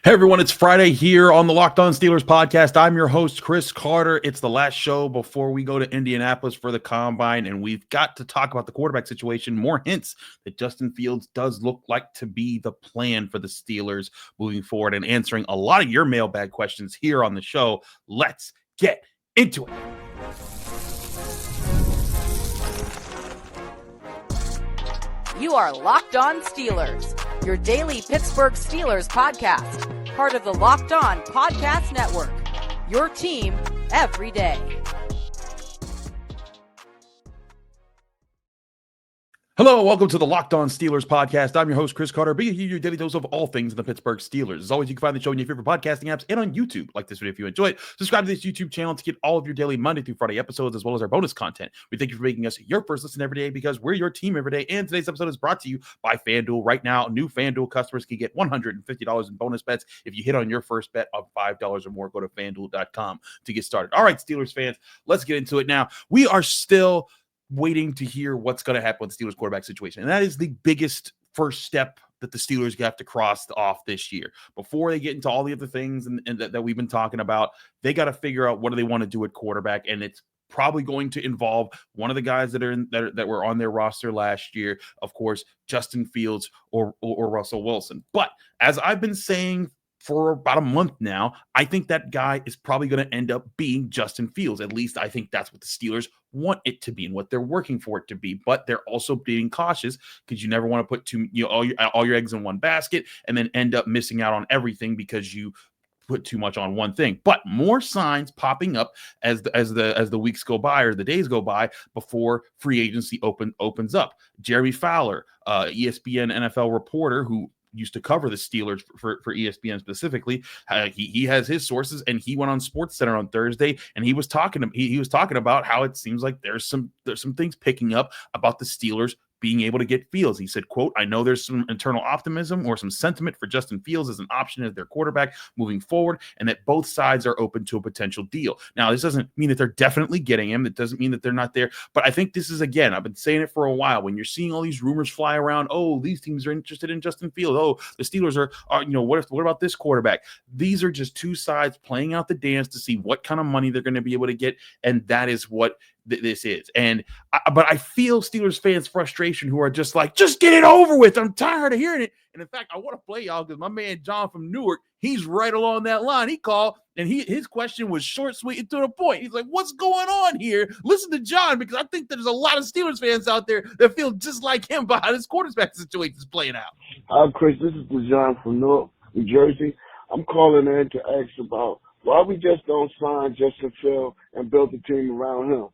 Hey everyone, it's Friday here on the Locked On Steelers podcast. I'm your host, Chris Carter. It's the last show before we go to Indianapolis for the Combine, and we've got to talk about the quarterback situation. More hints that Justin Fields does look like to be the plan for the Steelers moving forward, and answering a lot of your mailbag questions here on the show. Let's get into it. You are Locked On Steelers, your daily Pittsburgh Steelers podcast, part of the Locked On Podcast Network, your team every day. Hello, welcome to the Locked On Steelers podcast. I'm your host, Chris Carter, bringing you your daily dose of all things in the Pittsburgh Steelers. As always, you can find the show in your favorite podcasting apps and on YouTube. Like this video if you enjoy it. Subscribe to this YouTube channel to get all of your daily Monday through Friday episodes, as well as our bonus content. We thank you for making us your first listen every day, because we're your team every day. And today's episode is brought to you by FanDuel. Right now, new FanDuel customers can get $150 in bonus bets if you hit on your first bet of $5 or more. Go to FanDuel.com to get started. All right, Steelers fans, let's get into it now. We are still waiting to hear what's going to happen with the Steelers quarterback situation. And that is the biggest first step that the Steelers have to cross off this year. Before they get into all the other things and that we've been talking about, they got to figure out what do they want to do at quarterback. And it's probably going to involve one of the guys that were on their roster last year, of course, Justin Fields or Russell Wilson. But as I've been saying for about a month now, I think that guy is probably going to end up being Justin Fields. At least I think that's what the Steelers want it to be and what they're working for it to be. But they're also being cautious, because you never want to put all your eggs in one basket and then end up missing out on everything because you put too much on one thing. But more signs popping up as the weeks go by, or the days go by, before free agency opens up. Jeremy Fowler, ESPN NFL reporter who used to cover the Steelers for ESPN specifically, he has his sources, and he went on SportsCenter on Thursday, and he was talking about how it seems like there's some things picking up about the Steelers being able to get Fields. He said, quote, "I know there's some internal optimism or some sentiment for Justin Fields as an option as their quarterback moving forward, and that both sides are open to a potential deal." Now, this doesn't mean that they're definitely getting him. It doesn't mean that they're not there. But I think this is, again, I've been saying it for a while, when you're seeing all these rumors fly around, oh, these teams are interested in Justin Fields. Oh, the Steelers are what about this quarterback? These are just two sides playing out the dance to see what kind of money they're going to be able to get. And that is what this is. But I feel Steelers fans' frustration, who are just like, just get it over with. I'm tired of hearing it. And in fact, I want to play y'all, because my man John from Newark, he's right along that line. He called, and his question was short, sweet, and to the point. He's like, what's going on here? Listen to John, because I think there's a lot of Steelers fans out there that feel just like him about how this quarterback situation is playing out. Hi, Chris. This is John from Newark, New Jersey. I'm calling in to ask about why we just don't sign Justin Fields and build a team around him.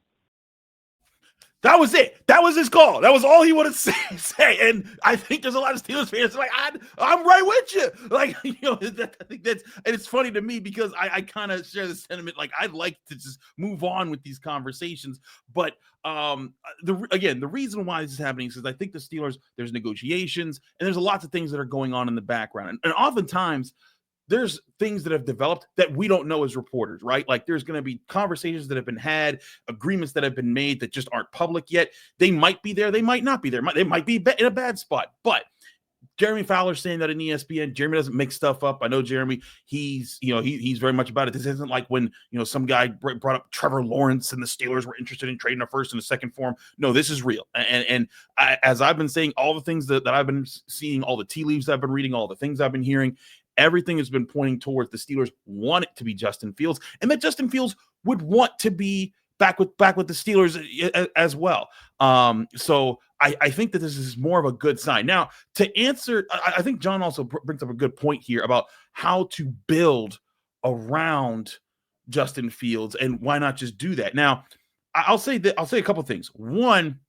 That was it. That was his call. That was all he wanted to say. And I think there's a lot of Steelers fans like, I'm right with you. Like, I think and it's funny to me, because I kind of share the sentiment. Like, I'd like to just move on with these conversations. But the reason why this is happening is because I think the Steelers, there's negotiations, and there's lots of things that are going on in the background. And oftentimes, there's things that have developed that we don't know as reporters, right? Like, there's going to be conversations that have been had, agreements that have been made that just aren't public yet. They might be there. They might not be there. They might be in a bad spot. But Jeremy Fowler saying that in ESPN, Jeremy doesn't make stuff up. I know Jeremy, he's very much about it. This isn't like when, some guy brought up Trevor Lawrence and the Steelers were interested in trading a first and a second for him. No, this is real. And as I've been saying, all the things that I've been seeing, all the tea leaves I've been reading, all the things I've been hearing, everything has been pointing towards the Steelers want it to be Justin Fields, and that Justin Fields would want to be back with the Steelers as well. So I think that this is more of a good sign. Now, to answer, I think John also brings up a good point here about how to build around Justin Fields and why not just do that. Now, I'll say a couple things. One,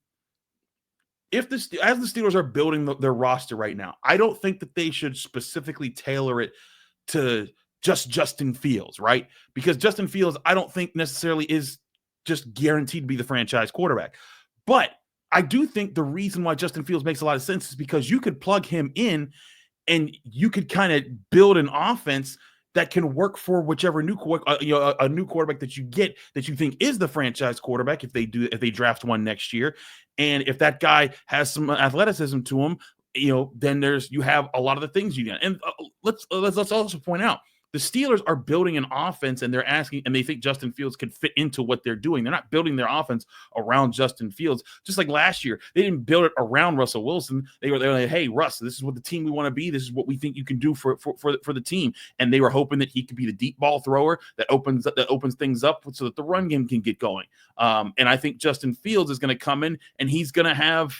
as the Steelers are building their roster right now, I don't think that they should specifically tailor it to just Justin Fields, right? Because Justin Fields, I don't think necessarily is just guaranteed to be the franchise quarterback. But I do think the reason why Justin Fields makes a lot of sense is because you could plug him in and you could kind of build an offense that can work for whichever new a new quarterback that you get that you think is the franchise quarterback if they draft one next year. And if that guy has some athleticism to him, then you have a lot of the things you get. And let's also point out, the Steelers are building an offense, and they're asking, and they think Justin Fields could fit into what they're doing. They're not building their offense around Justin Fields. Just like last year, they didn't build it around Russell Wilson. They were like, hey, Russ, this is what the team we want to be. This is what we think you can do for the team. And they were hoping that he could be the deep ball thrower that opens things up so that the run game can get going. And I think Justin Fields is going to come in, and he's going to have,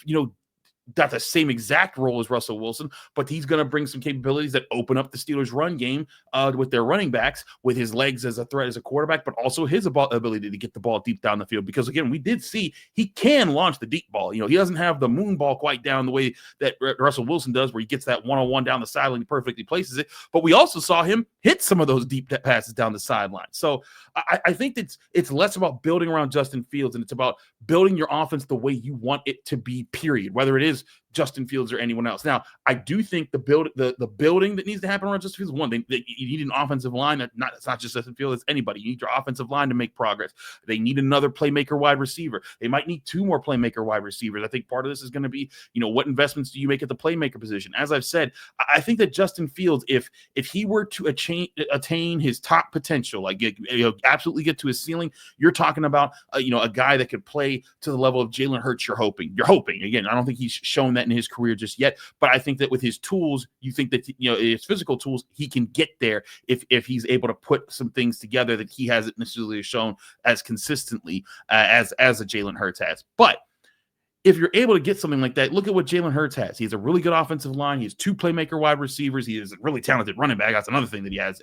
not the same exact role as Russell Wilson, but he's going to bring some capabilities that open up the Steelers' run game with their running backs, with his legs as a threat as a quarterback, but also his ability to get the ball deep down the field. Because, again, we did see he can launch the deep ball. He doesn't have the moon ball quite down the way that Russell Wilson does, where he gets that one-on-one down the sideline, he perfectly places it. But we also saw him hit some of those deep passes down the sideline. So I think it's less about building around Justin Fields, and it's about building your offense the way you want it to be, period, whether it is Justin Fields or anyone else. Now, I do think the building that needs to happen around Justin Fields, one, you need an offensive line. It's not just Justin Fields, it's anybody. You need your offensive line to make progress. They need another playmaker wide receiver. They might need 2 more playmaker wide receivers. I think part of this is going to be, what investments do you make at the playmaker position? As I've said, I think that Justin Fields, if he were to attain his top potential, like absolutely get to his ceiling, you're talking about a guy that could play to the level of Jalen Hurts. You're hoping. Again, I don't think he's shown that in his career just yet, but I think that with his tools, you think that his physical tools, he can get there if he's able to put some things together that he hasn't necessarily shown as consistently as a Jalen Hurts has. But if you're able to get something like that, look at what Jalen Hurts has. He has a really good offensive line. He has 2 playmaker wide receivers. He is a really talented running back. That's another thing that he has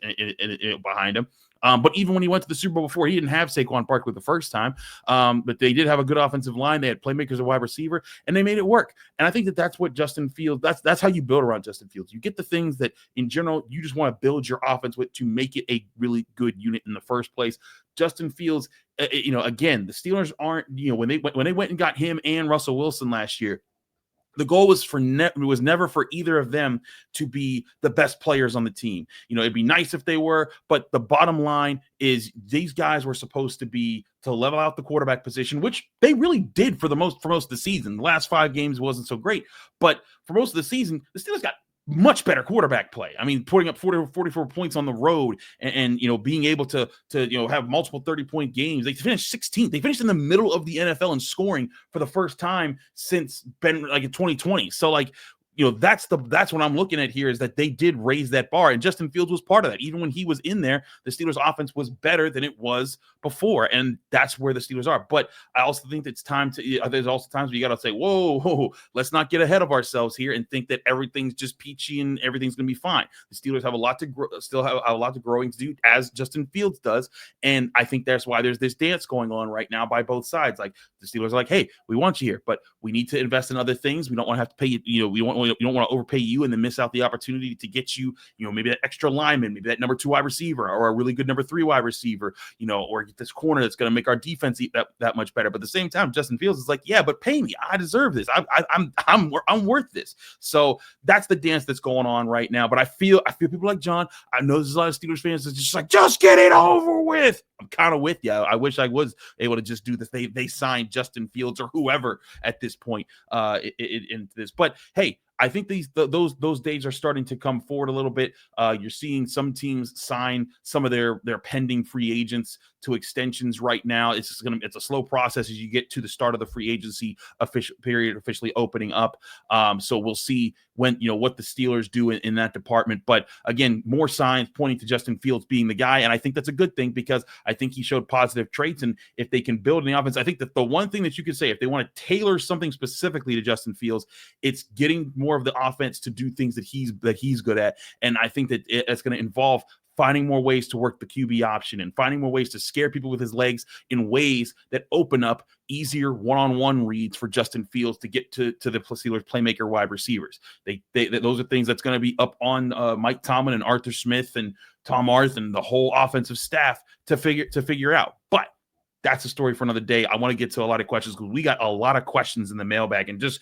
behind him. But even when he went to the Super Bowl before, he didn't have Saquon Barkley the first time. But they did have a good offensive line. They had playmakers at wide receiver, and they made it work. And I think that that's what Justin Fields, that's how you build around Justin Fields. You get the things that, in general, you just want to build your offense with to make it a really good unit in the first place. Justin Fields, again, the Steelers aren't, when they went and got him and Russell Wilson last year, the goal was never for either of them to be the best players on the team. It'd be nice if they were, but the bottom line is these guys were supposed to level out the quarterback position, which they really did for most of the season. The last 5 games wasn't so great, but for most of the season, the Steelers got much better quarterback play. I mean, putting up 44 points on the road and being able to have multiple 30-point games. They finished 16th. They finished in the middle of the NFL in scoring for the first time since in 2020. So that's what I'm looking at here, is that they did raise that bar, and Justin Fields was part of that. Even when he was in there, the Steelers offense was better than it was before, and that's where the Steelers are. But I also think it's time there's also times where you got to say, whoa, let's not get ahead of ourselves here and think that everything's just peachy and everything's going to be fine. The Steelers have still have a lot of growing to do, as Justin Fields does, and I think that's why there's this dance going on right now by both sides. Like, the Steelers are like, hey, we want you here, but we need to invest in other things. We don't want to have to pay you, we don't want to overpay you and then miss out the opportunity to get you, maybe that extra lineman, maybe that number 2 wide receiver, or a really good number 3 wide receiver, or get this corner that's going to make our defense that much better. But at the same time, Justin Fields is like, yeah, but pay me. I deserve this. I'm worth this. So that's the dance that's going on right now. But I feel people like John. I know there's a lot of Steelers fans that's just like, just get it over with. I'm kind of with you. I wish I was able to just do this. They signed Justin Fields or whoever at this point into this. But hey, I think those days are starting to come forward a little bit. You're seeing some teams sign some of their pending free agents to extensions right now. It's a slow process as you get to the start of the free agency period officially opening up. So we'll see when what the Steelers do in that department. But again, more signs pointing to Justin Fields being the guy, and I think that's a good thing because I think he showed positive traits. And if they can build an offense, I think that the one thing that you could say, if they want to tailor something specifically to Justin Fields, it's getting more of the offense to do things that he's good at. And I think that it's going to involve finding more ways to work the QB option and finding more ways to scare people with his legs in ways that open up easier one-on-one reads for Justin Fields to get to the Steelers playmaker wide receivers. Those are things that's going to be up on Mike Tomlin and Arthur Smith and Tom Arth and the whole offensive staff to figure out. But that's a story for another day. I want to get to a lot of questions because we got a lot of questions in the mailbag. And just,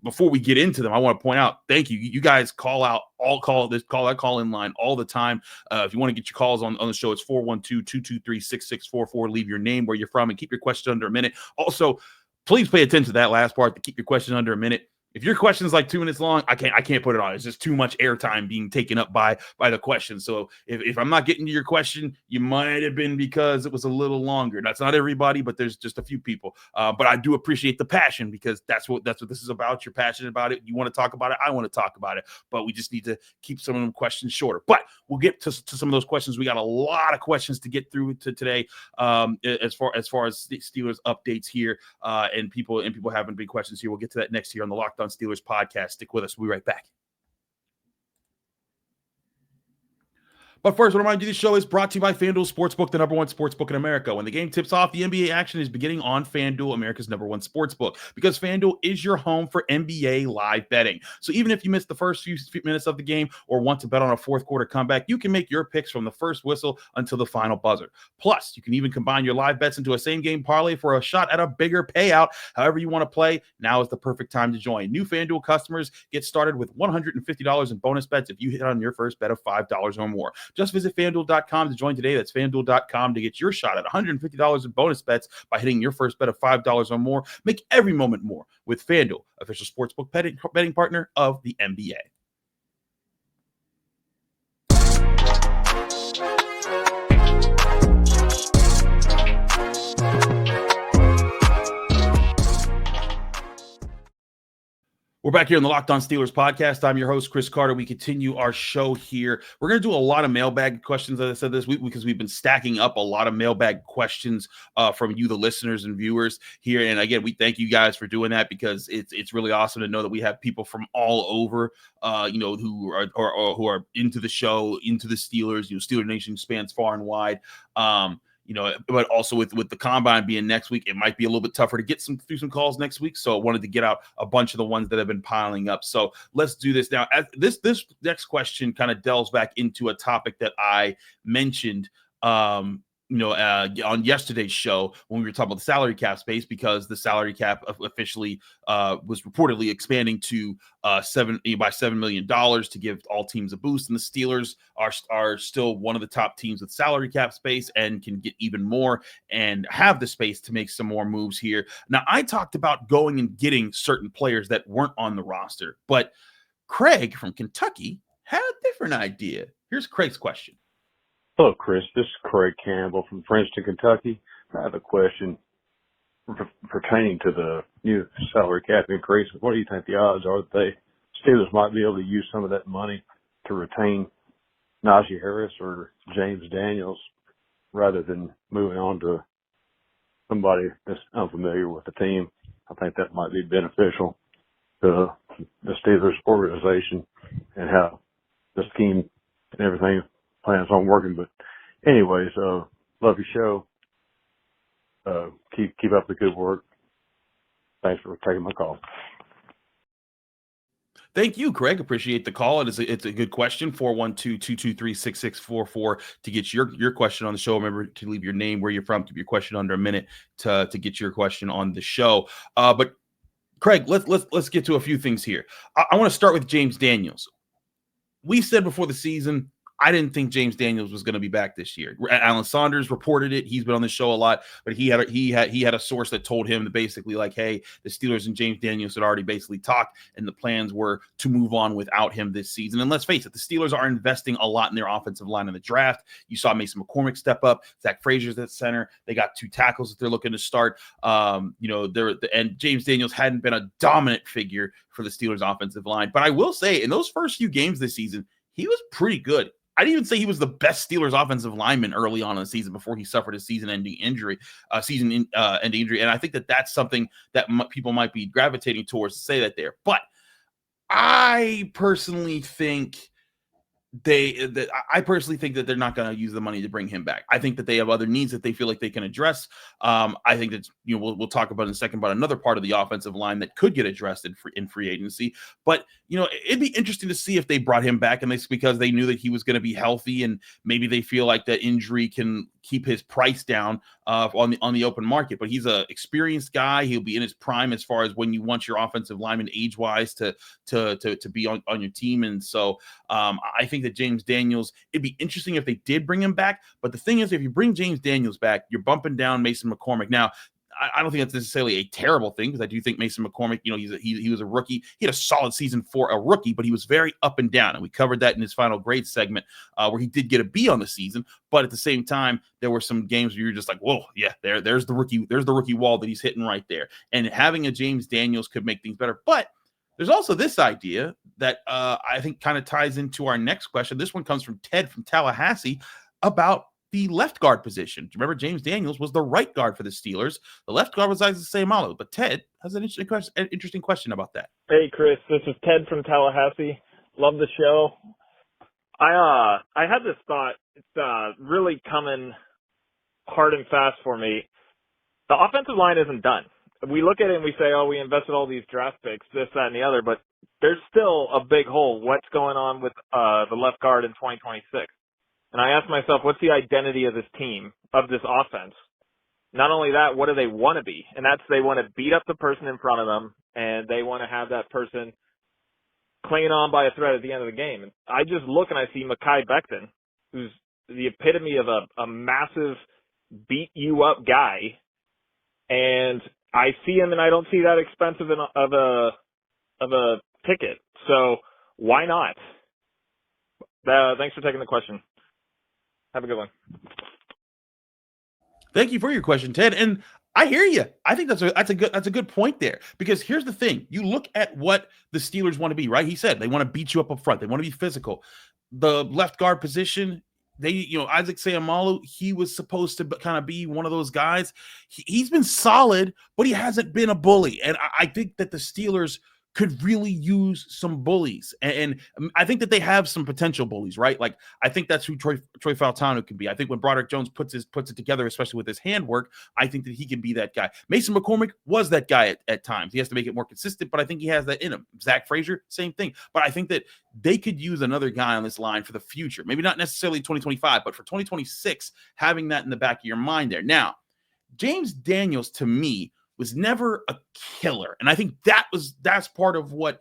before we get into them, I want to point out, thank you. You guys call that call-in line all the time. If you want to get your calls on the show, it's 412-223-6644. Leave your name, where you're from, and keep your question under a minute. Also, please pay attention to that last part, to keep your question under a minute. If your question is like 2 minutes long, I can't put it on. It's just too much airtime being taken up by the question. So if I'm not getting to your question, you might have been because it was a little longer. That's not everybody, but there's just a few people. But I do appreciate the passion, because that's what this is about. You're passionate about it. You want to talk about it. I want to talk about it. But we just need to keep some of them questions shorter. But we'll get to some of those questions. We got a lot of questions to get through to today, as far as Steelers updates here, and people having big questions here. We'll get to that next here on the Locked On Steelers podcast. Stick with us. We'll be right back. But first, I want to remind you, this show is brought to you by FanDuel Sportsbook, the number one sportsbook in America. When the game tips off, the NBA action is beginning on FanDuel, America's number one sportsbook, because FanDuel is your home for NBA live betting. So even if you missed the first few minutes of the game or want to bet on a fourth quarter comeback, you can make your picks from the first whistle until the final buzzer. Plus, you can even combine your live bets into a same-game parlay for a shot at a bigger payout. However you want to play, now is the perfect time to join. New FanDuel customers get started with $150 in bonus bets if you hit on your first bet of $5 or more. Just visit FanDuel.com to join today. That's FanDuel.com to get your shot at $150 in bonus bets by hitting your first bet of $5 or more. Make every moment more with FanDuel, official sportsbook betting partner of the NBA. We're back here on the Locked On Steelers podcast. I'm your host, Chris Carter. We continue our show here. We're going to do a lot of mailbag questions, as I said, this week, because we've been stacking up a lot of mailbag questions from you, the listeners and viewers here. And again, we thank you guys for doing that, because it's really awesome to know that we have people from all over, who are into the show, into the Steelers. Steeler Nation spans far and wide. But also with the combine being next week, it might be a little bit tougher to get through some calls next week. So I wanted to get out a bunch of the ones that have been piling up. So let's do this now. This next question kind of delves back into a topic that I mentioned, on yesterday's show when we were talking about the salary cap space, because the salary cap officially was reportedly expanding to $7 million to give all teams a boost. And the Steelers are still one of the top teams with salary cap space and can get even more and have the space to make some more moves here. Now, I talked about going and getting certain players that weren't on the roster, but Craig from Kentucky had a different idea. Here's Craig's question. Hello, Chris. This is Craig Campbell from Princeton, Kentucky. I have a question pertaining to the new salary cap increase. What do you think the odds are that the Steelers might be able to use some of that money to retain Najee Harris or James Daniels rather than moving on to somebody that's unfamiliar with the team? I think that might be beneficial to the Steelers organization and how the scheme and everything plans on working. But anyways, love your show. Keep up the good work. Thanks for taking my call. Thank you, Craig. Appreciate the call. It's a good question. 412-223-6644 to get your question on the show. Remember to leave your name, where you're from, keep your question under a minute to get your question on the show. But Craig, let's get to a few things here. I want to start with James Daniels. We said before the season, I didn't think James Daniels was going to be back this year. Alan Saunders reported it. He's been on the show a lot, but he had a source that told him that basically, like, hey, the Steelers and James Daniels had already basically talked, and the plans were to move on without him this season. And let's face it, the Steelers are investing a lot in their offensive line in the draft. You saw Mason McCormick step up. Zach Frazier's at center. They got 2 tackles that they're looking to start. And James Daniels hadn't been a dominant figure for the Steelers offensive line. But I will say, in those first few games this season, he was pretty good. I'd even say he was the best Steelers offensive lineman early on in the season before he suffered a season-ending injury. And I think that's something that people might be gravitating towards to say that there. But I personally think that they're not going to use the money to bring him back. I think that they have other needs that they feel like they can address. I think that we'll talk about in a second about another part of the offensive line that could get addressed in free agency. But it'd be interesting to see if they brought him back, and because they knew that he was going to be healthy, and maybe they feel like that injury can keep his price down on the open market. But he's an experienced guy. He'll be in his prime as far as when you want your offensive lineman age-wise to be on your team. And so I think that James Daniels, it'd be interesting if they did bring him back. But the thing is, if you bring James Daniels back, you're bumping down Mason McCormick. Now, I don't think that's necessarily a terrible thing, because I do think Mason McCormick, he was a rookie. He had a solid season for a rookie, but he was very up and down. And we covered that in his final grade segment where he did get a B on the season. But at the same time, there were some games where you're just like, whoa, yeah, there's the rookie wall that he's hitting right there. And having a James Daniels could make things better. But there's also this idea that I think kind of ties into our next question. This one comes from Ted from Tallahassee about the left guard position. Do you remember James Daniels was the right guard for the Steelers? The left guard was Isaac Seumalo. But Ted has an interesting question about that. Hey, Chris, this is Ted from Tallahassee. Love the show. I had this thought. It's really coming hard and fast for me. The offensive line isn't done. We look at it and we say, oh, we invested all these draft picks, this, that, and the other, but there's still a big hole. What's going on with the left guard in 2026? And I asked myself, what's the identity of this team, of this offense? Not only that, what do they want to be? And that's they want to beat up the person in front of them, and they want to have that person clinging on by a thread at the end of the game. And I just look and I see Mekhi Becton, who's the epitome of a massive beat-you-up guy, and I see him and I don't see that expensive of a ticket. So why not? Thanks for taking the question. Have a good one. Thank you for your question, Ted. And I hear you. I think that's a good point there, because here's the thing. You look at what the Steelers want to be, right? He said they want to beat you up front. They want to be physical. The left guard position, Isaac Seumalo, he was supposed to kind of be one of those guys. He's been solid, but he hasn't been a bully. And I think that the Steelers could really use some bullies. And I think that they have some potential bullies, right? Like, I think that's who Troy Fautanu can be. I think when Broderick Jones puts it together, especially with his handwork, I think that he can be that guy. Mason McCormick was that guy at times. He has to make it more consistent, but I think he has that in him. Zach Frazier, same thing. But I think that they could use another guy on this line for the future. Maybe not necessarily 2025, but for 2026, having that in the back of your mind there. Now, James Daniels, to me, was never a killer, and I think that's part of what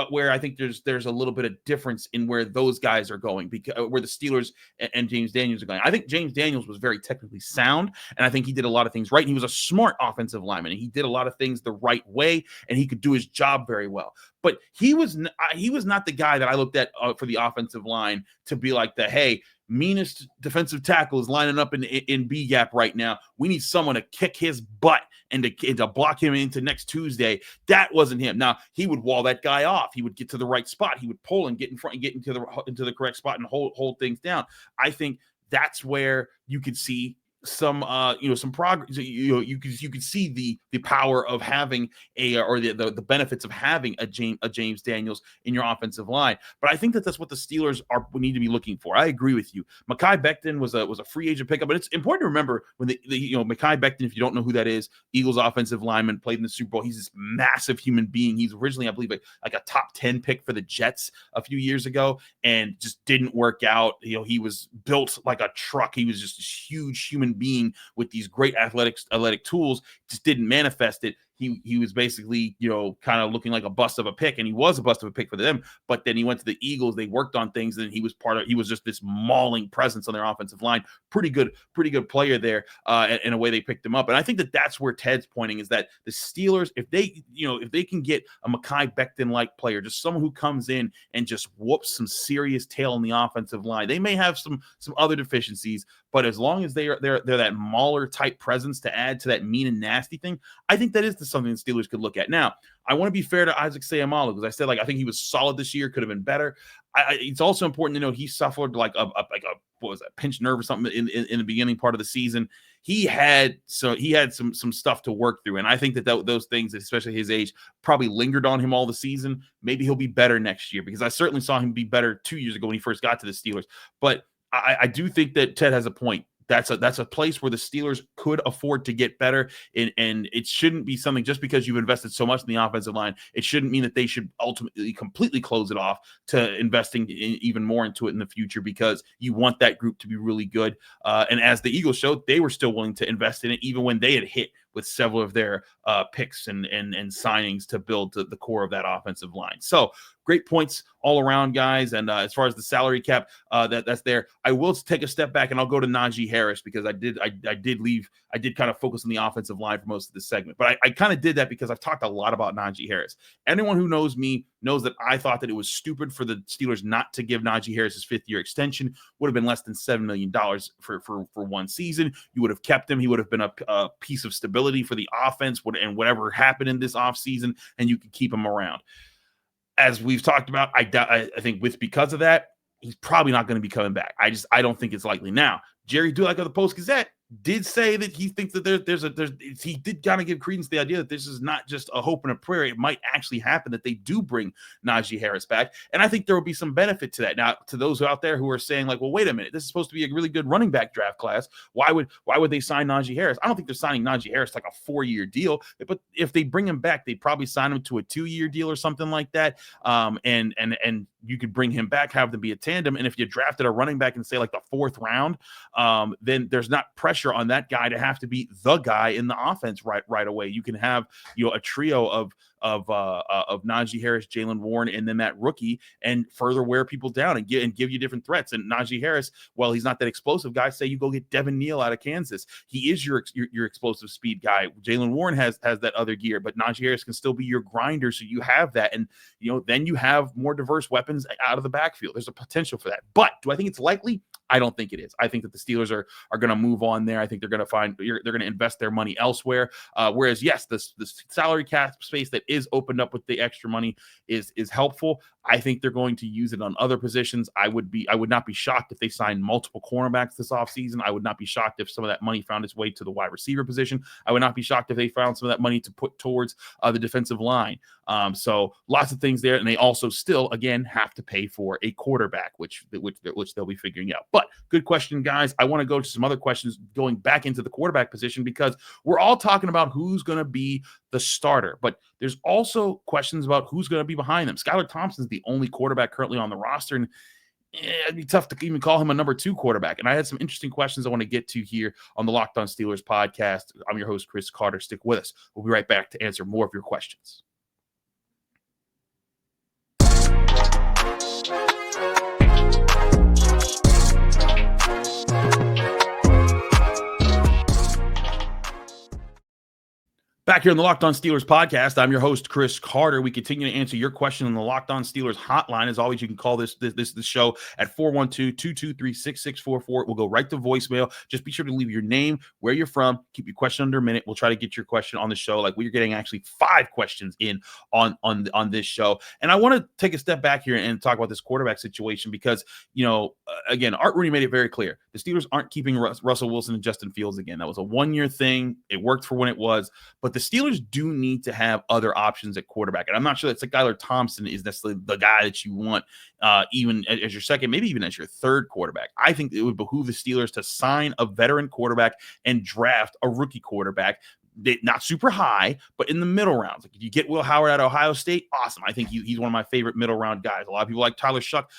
where I think there's a little bit of difference in where those guys are going, because where the Steelers and James Daniels are going. I think James Daniels was very technically sound, and I think he did a lot of things right. And he was a smart offensive lineman, and he did a lot of things the right way, and he could do his job very well. But he was not the guy that I looked at for the offensive line to be like hey, meanest defensive tackle is lining up in B gap right now. We need someone to kick his butt and to block him into next Tuesday. That wasn't him. Now, he would wall that guy off. He would get to the right spot. He would pull and get in front and get into the correct spot and hold things down. I think that's where you could see some progress. You could see the power of having the benefits of having a James Daniels in your offensive line. But I think that's what the Steelers need to be looking for. I agree with you. Mekhi Becton was a free agent pickup, but it's important to remember when Mekhi Becton, if you don't know who that is, Eagles offensive lineman, played in the Super Bowl. He's this massive human being. He's originally, I believe, like a top 10 pick for the Jets a few years ago, and just didn't work out. He was built like a truck. He was just this huge human being with these great athletic tools, just didn't manifest it. He was basically, kind of looking like a bust of a pick, and he was a bust of a pick for them. But then he went to the Eagles. They worked on things, and he was just this mauling presence on their offensive line. Pretty good player there. In a way, they picked him up, and I think that's where Ted's pointing, is that the Steelers, if they can get a Mekhi Becton-like player, just someone who comes in and just whoops some serious tail on the offensive line. They may have some other deficiencies, but as long as they're that mauler type presence to add to that mean and nasty thing, I think that is something the Steelers could look at. Now, I want to be fair to Isaac Seumalo, because I said, I think he was solid this year, could have been better. It's also important to know he suffered a pinched nerve or something in the beginning part of the season. He had some stuff to work through, and I think that those things, especially his age, probably lingered on him all the season. Maybe he'll be better next year, because I certainly saw him be better 2 years ago when he first got to the Steelers. But I do think that Ted has a point. That's a place where the Steelers could afford to get better, and it shouldn't be something just because you've invested so much in the offensive line. It shouldn't mean that they should ultimately completely close it off to investing even more into it in the future, because you want that group to be really good. And as the Eagles showed, they were still willing to invest in it, even when they had hit with several of their picks and signings to build the core of that offensive line. So, great points all around, guys. And as far as the salary cap, that's there. I will take a step back and I'll go to Najee Harris because I did kind of focus on the offensive line for most of this segment. But I kind of did that because I've talked a lot about Najee Harris. Anyone who knows me knows that I thought that it was stupid for the Steelers not to give Najee Harris his 5th-year extension. Would have been less than $7 million for one season. You would have kept him. He would have been a piece of stability for the offense and whatever happened in this offseason, and you could keep him around. As we've talked about, I think because of that, he's probably not going to be coming back. I don't think it's likely. Now, Jerry Dulac of the Post-Gazette did say that he thinks that he did kind of give credence to the idea that this is not just a hope and a prayer. It might actually happen that they do bring Najee Harris back. And I think there will be some benefit to that. Now, to those out there who are saying like, well, wait a minute, this is supposed to be a really good running back draft class. Why would they sign Najee Harris? I don't think they're signing Najee Harris like a 4-year deal, but if they bring him back, they'd probably sign him to a 2-year deal or something like that. And you could bring him back, have them be a tandem. And if you drafted a running back in say like the 4th round, then there's not pressure on that guy to have to be the guy in the offense right away. You can have a trio of Najee Harris, Jaylen Warren, and then that rookie, and further wear people down and give you different threats. And Najee Harris, well, he's not that explosive guy. Say you go get Devin Neal out of Kansas. He is your explosive speed guy. Jaylen Warren has that other gear, but Najee Harris can still be your grinder. So you have that, and then you have more diverse weapons out of the backfield. There's a potential for that. But do I think it's likely? I don't think it is. I think that the Steelers are going to move on there. I think they're going to invest their money elsewhere. Whereas, yes, the salary cap space that is opened up with the extra money is helpful. I think they're going to use it on other positions. I would not be shocked if they signed multiple cornerbacks this offseason. I would not be shocked if some of that money found its way to the wide receiver position. I would not be shocked if they found some of that money to put towards the defensive line. So lots of things there. And they also still, again, have to pay for a quarterback, which they'll be figuring out. But good question, guys. I want to go to some other questions going back into the quarterback position because we're all talking about who's going to be the starter, but there's also questions about who's going to be behind them. Skylar Thompson's the only quarterback currently on the roster, and it'd be tough to even call him a number 2 quarterback. And I had some interesting questions I want to get to here on the Locked On Steelers podcast. I'm your host, Chris Carter. Stick with us. We'll be right back to answer more of your questions. Back here on the Locked On Steelers podcast, I'm your host, Chris Carter. We continue to answer your question on the Locked On Steelers hotline. As always, you can call this show at 412-223-6644. We'll go right to voicemail. Just be sure to leave your name, where you're from, keep your question under a minute. We'll try to get your question on the show. Like we're getting actually 5 questions in on this show. And I want to take a step back here and talk about this quarterback situation because, again, Art Rooney made it very clear. The Steelers aren't keeping Russell Wilson and Justin Fields again. That was a 1-year thing. It worked for when it was, but the Steelers do need to have other options at quarterback. And I'm not sure that Skylar Thompson is necessarily the guy that you want even as your second, maybe even as your 3rd quarterback. I think it would behoove the Steelers to sign a veteran quarterback and draft a rookie quarterback. Not super high, but in the middle rounds. Like if you get Will Howard out of Ohio State, awesome. I think he's one of my favorite middle round guys. A lot of people like Tyler Shuck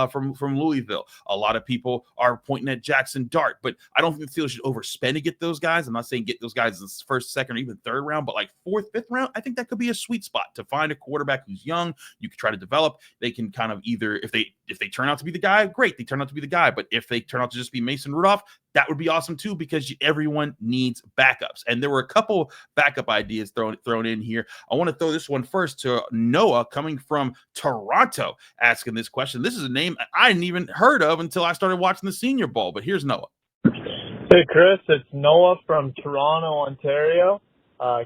from Louisville. A lot of people are pointing at Jackson Dart, but I don't think the Steelers should overspend to get those guys. I'm not saying get those guys in the 1st, 2nd, or even 3rd round, but like 4th, 5th round, I think that could be a sweet spot to find a quarterback who's young. You can try to develop. They can kind of either if they turn out to be the guy, great. They turn out to be the guy. But if they turn out to just be Mason Rudolph, that would be awesome too because everyone needs backups. And there were a couple backup ideas thrown in here. I want to throw this one first to Noah coming from Toronto asking this question. This is a name I hadn't even heard of until I started watching the Senior Bowl, but here's Noah. Hey, Chris, it's Noah from Toronto, Ontario,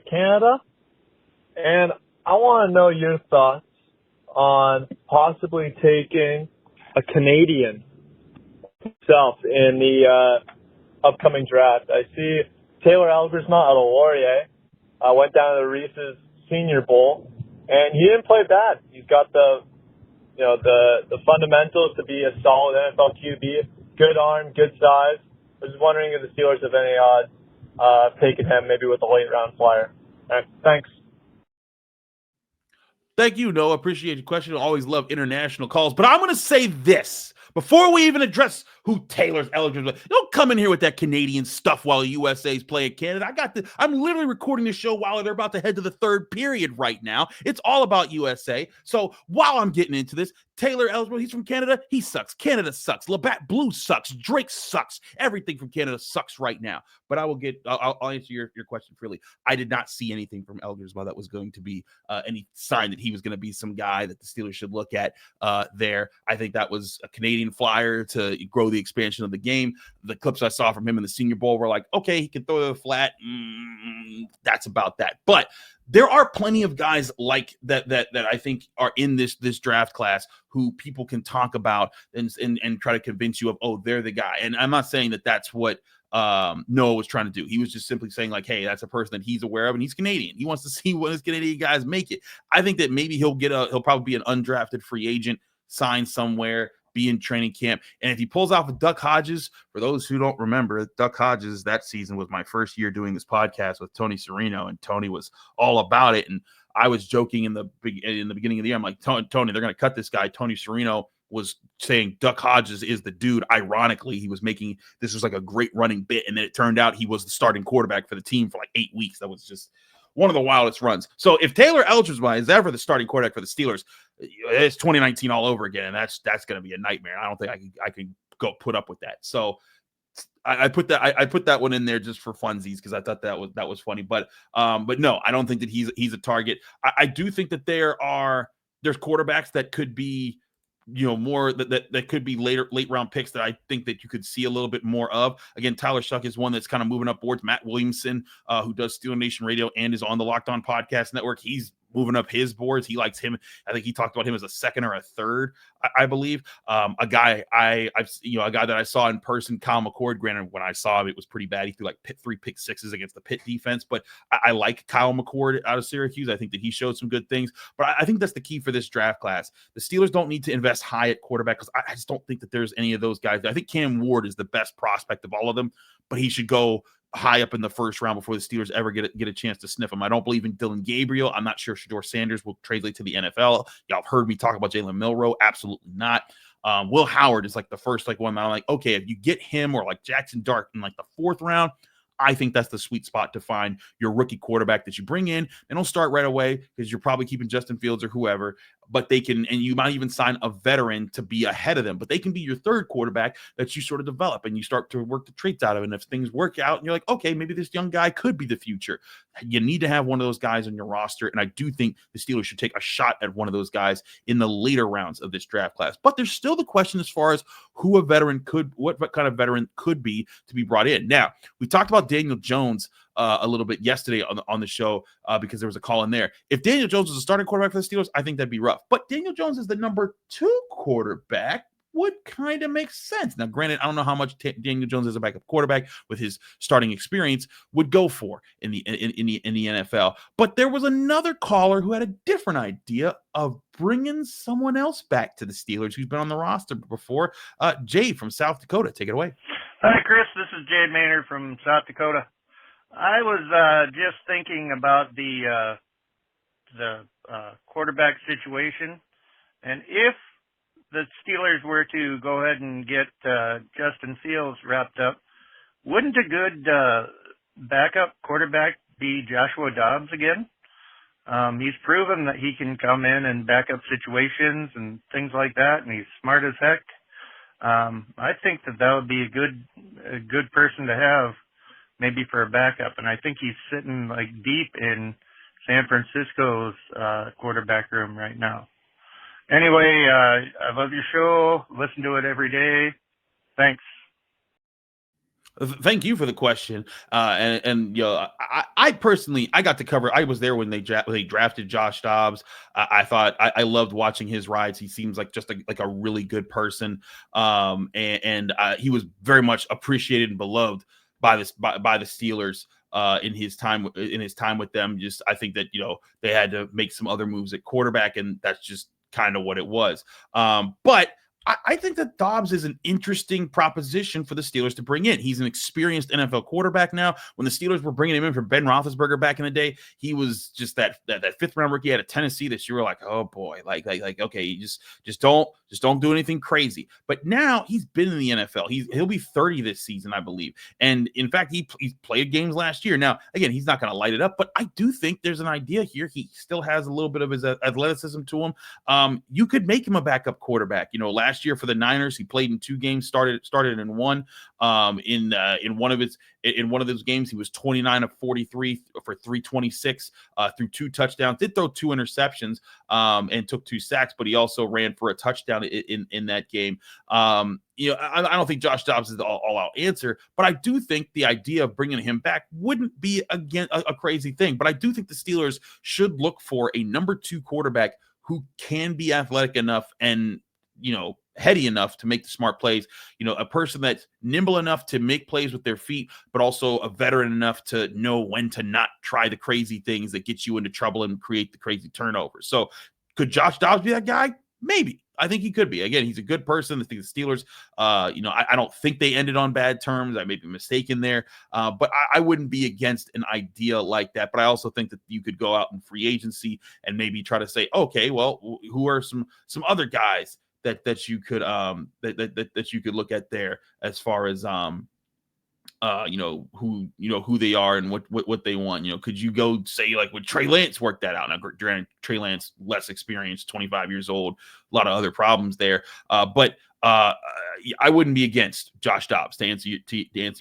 Canada. And I want to know your thoughts on possibly taking a Canadian himself in the upcoming draft. I see Taylor Algersma out of Laurier went down to the Reese's Senior Bowl, and he didn't play bad. He's got the fundamentals to be a solid NFL QB, good arm, good size. I was just wondering if the Steelers have any odds taking him maybe with a late round flyer. Thanks. Thank you, Noah. Appreciate your question. I always love international calls, but I'm going to say this before we even address who Taylor's eligible. Don't come in here with that Canadian stuff while USA's playing Canada. I'm literally recording this show while they're about to head to the third period right now. It's all about USA. So while I'm getting into this, Taylor eligible, he's from Canada. He sucks. Canada sucks. Labatt Blue sucks. Drake sucks. Everything from Canada sucks right now. But I'll answer your question freely. I did not see anything from Elgersma that was going to be any sign that he was going to be some guy that the Steelers should look at there. I think that was a Canadian flyer to grow the expansion of the game. The clips I saw from him in the Senior Bowl were like, okay, he can throw the flat. That's about that. But there are plenty of guys like that I think are in this draft class who people can talk about and try to convince you of, oh, they're the guy. And I'm not saying that that's what Noah was trying to do. He was just simply saying like, hey, that's a person that he's aware of, and he's Canadian. He wants to see what his Canadian guys make it. I think that maybe he'll probably be an undrafted free agent, sign somewhere, be in training camp. And if he pulls off with Duck Hodges, for those who don't remember, Duck Hodges that season was my first year doing this podcast with Tony Serino, and Tony was all about it. And I was joking in the beginning of the year. I'm like, Tony, they're going to cut this guy. Tony Serino was saying Duck Hodges is the dude. Ironically, he was making this was like a great running bit, and then it turned out he was the starting quarterback for the team for like 8 weeks. That was just one of the wildest runs. So if Taylor Elgersma is ever the starting quarterback for the Steelers, it's 2019 all over again, and that's going to be a nightmare. I don't think I can go put up with that. So I put that one in there just for funsies because I thought that was funny. But no, I don't think that he's a target. I do think that there's quarterbacks that could be, more that could be late round picks that I think that you could see a little bit more of. Again, Tyler Shuck is one that's kind of moving up boards. Matt Williamson, who does Steeler Nation Radio and is on the Locked On Podcast Network, he's moving up his boards. He likes him. I think he talked about him as a second or a third, I believe. A guy that I saw in person, Kyle McCord. Granted, when I saw him, it was pretty bad. He threw like 3 pick sixes against the Pitt defense, but I like Kyle McCord out of Syracuse. I think that he showed some good things, but I think that's the key for this draft class. The Steelers don't need to invest high at quarterback because I just don't think that there's any of those guys. I think Cam Ward is the best prospect of all of them, but he should go high up in the first round before the Steelers ever get a chance to sniff him. I don't believe in Dylan Gabriel. I'm not sure Shedeur Sanders will translate to the NFL. Y'all have heard me talk about Jalen Milroe. Absolutely not. Will Howard is like the first one that I'm like, okay, if you get him or like Jackson Dart in like the 4th round, I think that's the sweet spot to find your rookie quarterback that you bring in. They don't start right away because you're probably keeping Justin Fields or whoever, but they can, and you might even sign a veteran to be ahead of them, but they can be your 3rd quarterback that you sort of develop and you start to work the traits out of. And if things work out and you're like, okay, maybe this young guy could be the future, you need to have one of those guys on your roster. And I do think the Steelers should take a shot at one of those guys in the later rounds of this draft class. But there's still the question as far as who a veteran what kind of veteran could be to be brought in. Now, we talked about Daniel Jones a little bit yesterday on the show because there was a call in there. If Daniel Jones was a starting quarterback for the Steelers, I think that'd be rough. But Daniel Jones is the number 2 quarterback. Would kind of make sense. Now, granted, I don't know how much Daniel Jones as a backup quarterback with his starting experience would go for in the NFL. But there was another caller who had a different idea of bringing someone else back to the Steelers who's been on the roster before. Jay from South Dakota, take it away. Hi, Chris. This is Jay Maynard from South Dakota. I was just thinking about the quarterback situation, and if the Steelers were to go ahead and get Justin Fields wrapped up, wouldn't a good backup quarterback be Joshua Dobbs again? He's proven that he can come in and back up situations and things like that, and he's smart as heck. I think that would be a good person to have maybe for a backup, and I think he's sitting like deep in San Francisco's quarterback room right now. Anyway, I love your show. Listen to it every day. Thanks. Thank you for the question. I personally, I got to cover. I was there when they drafted Josh Dobbs. I thought I loved watching his rides. He seems like just a really good person. And he was very much appreciated and beloved by the Steelers. In his time with them. Just I think that they had to make some other moves at quarterback, and that's just kind of what it was. But I think that Dobbs is an interesting proposition for the Steelers to bring in. He's an experienced NFL quarterback now. When the Steelers were bringing him in for Ben Roethlisberger back in the day, he was just that fifth round rookie out of Tennessee that you were like, oh boy, like okay, just don't do anything crazy. But now he's been in the NFL. He'll be 30 this season, I believe. And in fact, he played games last year. Now, again, he's not going to light it up, but I do think there's an idea here. He still has a little bit of his athleticism to him. You could make him a backup quarterback. Last year for the Niners, he played in 2 games, started in one. In one of those games, he was 29 of 43 for 326 through 2 touchdowns. Did throw 2 interceptions and took 2 sacks, but he also ran for a touchdown in that game. I don't think Josh Dobbs is the all-out answer, but I do think the idea of bringing him back wouldn't be again a crazy thing. But I do think the Steelers should look for a number 2 quarterback who can be athletic enough and heady enough to make the smart plays, a person that's nimble enough to make plays with their feet, but also a veteran enough to know when to not try the crazy things that get you into trouble and create the crazy turnovers. So could Josh Dobbs be that guy? Maybe. I think he could be. Again, he's a good person. I think the Steelers, I don't think they ended on bad terms. I may be mistaken there, but I wouldn't be against an idea like that. But I also think that you could go out in free agency and maybe try to say, okay, well, who are some other guys that you could that you could look at there as far as who they are and what they want. Could you go say like would Trey Lance work that out? Now, Trey Lance, less experienced, 25 years old, a lot of other problems there, but I wouldn't be against Josh Dobbs to answer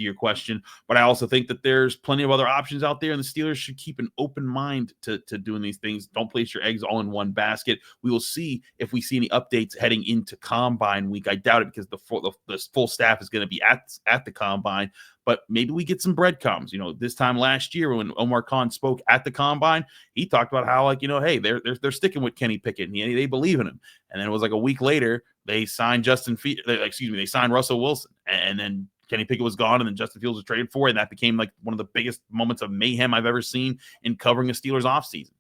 your question, but I also think that there's plenty of other options out there, and the Steelers should keep an open mind to doing these things. Don't place your eggs all in one basket. We will see if we see any updates heading into Combine week. I doubt it because the full staff is going to be at the Combine, but maybe we get some breadcrumbs. This time last year when Omar Khan spoke at the Combine, he talked about how hey, they're sticking with Kenny Pickett and they believe in him. And then it was like a week later, they signed they signed Russell Wilson, and then Kenny Pickett was gone, and then Justin Fields was traded for, and that became like one of the biggest moments of mayhem I've ever seen in covering a Steelers offseason.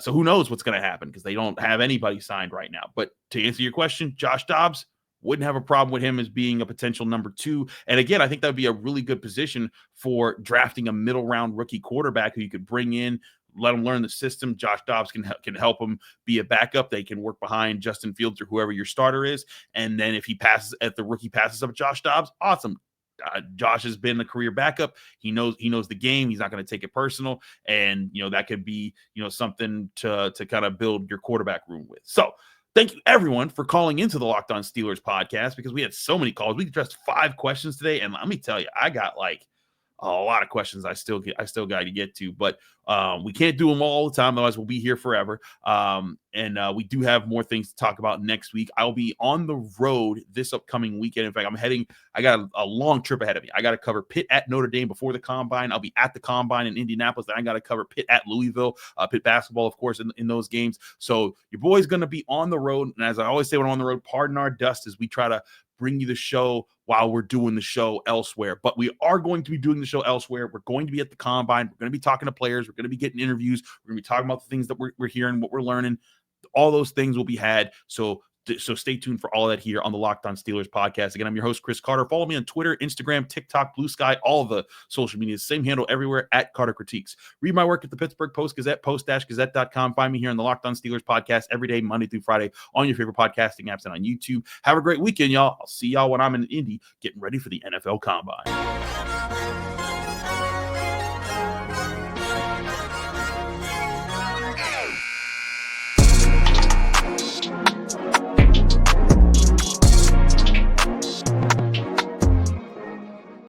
So who knows what's going to happen because they don't have anybody signed right now. But to answer your question, Josh Dobbs, wouldn't have a problem with him as being a potential number 2. And again, I think that would be a really good position for drafting a middle round rookie quarterback who you could bring in, let him learn the system. Josh Dobbs can help him be a backup. They can work behind Justin Fields or whoever your starter is. And then if the rookie passes up Josh Dobbs, awesome. Josh has been a career backup. He knows the game. He's not going to take it personal. And, that could be, something to kind of build your quarterback room with. So thank you everyone for calling into the Locked On Steelers podcast because we had so many calls. We addressed 5 questions today. And let me tell you, I got like a lot of questions I still got to get to, but we can't do them all the time. Otherwise we'll be here forever. And we do have more things to talk about next week. I'll be on the road this upcoming weekend. In fact, I got a long trip ahead of me. I got to cover Pitt at Notre Dame before the Combine. I'll be at the Combine in Indianapolis. Then I got to cover Pitt at Louisville, Pitt basketball, of course, in those games. So your boy's going to be on the road. And as I always say when I'm on the road, pardon our dust as we try to bring you the show while we're doing the show elsewhere. But we are going to be doing the show elsewhere. We're going to be at the Combine. We're going to be talking to players. We're going to be getting interviews. We're going to be talking about the things that we're hearing, what we're learning. All those things will be had. So stay tuned for all of that here on the Locked On Steelers podcast. Again, I'm your host, Chris Carter. Follow me on Twitter, Instagram, TikTok, Blue Sky, all of the social media. Same handle everywhere at Carter Critiques. Read my work at the Pittsburgh Post-Gazette, post-gazette.com. Find me here on the Locked On Steelers podcast every day, Monday through Friday, on your favorite podcasting apps and on YouTube. Have a great weekend, y'all. I'll see y'all when I'm in Indy getting ready for the NFL Combine.